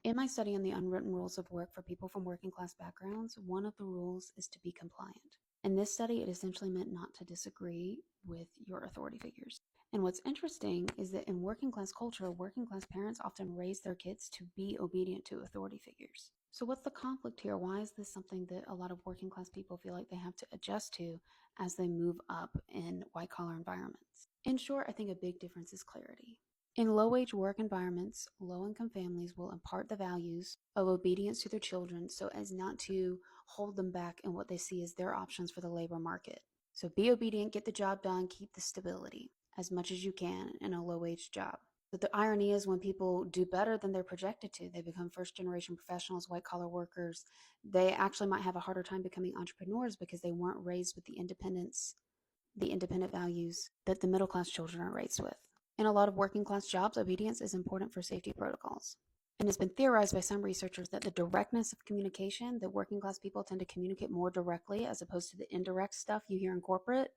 In my study on the unwritten rules of work for people from working class backgrounds, one of the rules is to be compliant. In this study, it essentially meant not to disagree with your authority figures. And what's interesting is that in working class culture, working class parents often raise their kids to be obedient to authority figures. So what's the conflict here? Why is this something that a lot of working class people feel like they have to adjust to as they move up in white collar environments? In short, I think a big difference is clarity. In low-wage work environments, low-income families will impart the values of obedience to their children so as not to hold them back in what they see as their options for the labor market. So be obedient, get the job done, keep the stability as much as you can in a low-wage job. But the irony is when people do better than they're projected to, they become first-generation professionals, white-collar workers, they actually might have a harder time becoming entrepreneurs because they weren't raised with the independent values that the middle-class children are raised with. In a lot of working class jobs, obedience is important for safety protocols. And it's been theorized by some researchers that the directness of communication, that working class people tend to communicate more directly as opposed to the indirect stuff you hear in corporate,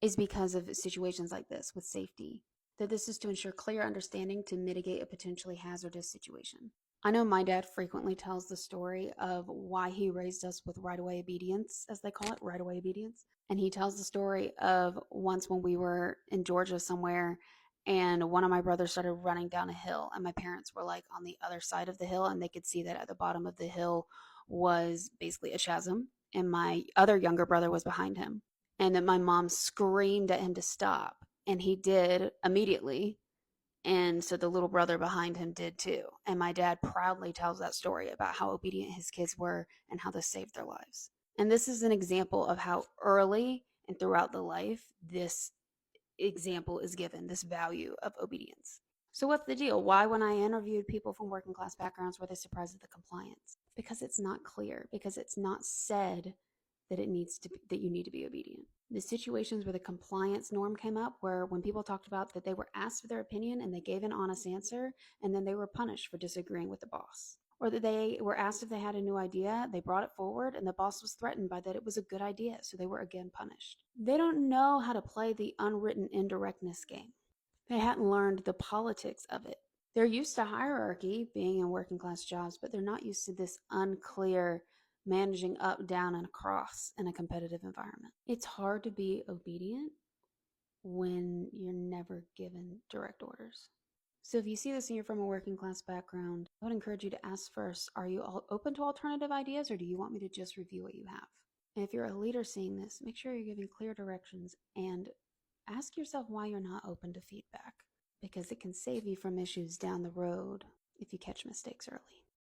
is because of situations like this with safety. That this is to ensure clear understanding to mitigate a potentially hazardous situation. I know my dad frequently tells the story of why he raised us with right-of-way obedience, as they call it, right-of-way obedience. And he tells the story of once when we were in Georgia somewhere and one of my brothers started running down a hill and my parents were like on the other side of the hill and they could see that at the bottom of the hill was basically a chasm and my other younger brother was behind him and that my mom screamed at him to stop and he did immediately, and so the little brother behind him did too. And my dad proudly tells that story about how obedient his kids were and how this saved their lives. And this is an example of how early and throughout the life this example is given, this value of obedience. So what's the deal? Why, when I interviewed people from working class backgrounds, were they surprised at the compliance? Because it's not clear, because it's not said that that you need to be obedient. The situations where the compliance norm came up, where when people talked about that they were asked for their opinion and they gave an honest answer, and then they were punished for disagreeing with the boss. Or that they were asked if they had a new idea, they brought it forward, and the boss was threatened by that it was a good idea, so they were again punished. They don't know how to play the unwritten indirectness game. They hadn't learned the politics of it. They're used to hierarchy, being in working class jobs, but they're not used to this unclear managing up, down, and across in a competitive environment. It's hard to be obedient when you're never given direct orders. So if you see this and you're from a working class background, I would encourage you to ask first, are you all open to alternative ideas or do you want me to just review what you have? And if you're a leader seeing this, make sure you're giving clear directions and ask yourself why you're not open to feedback, because it can save you from issues down the road if you catch mistakes early.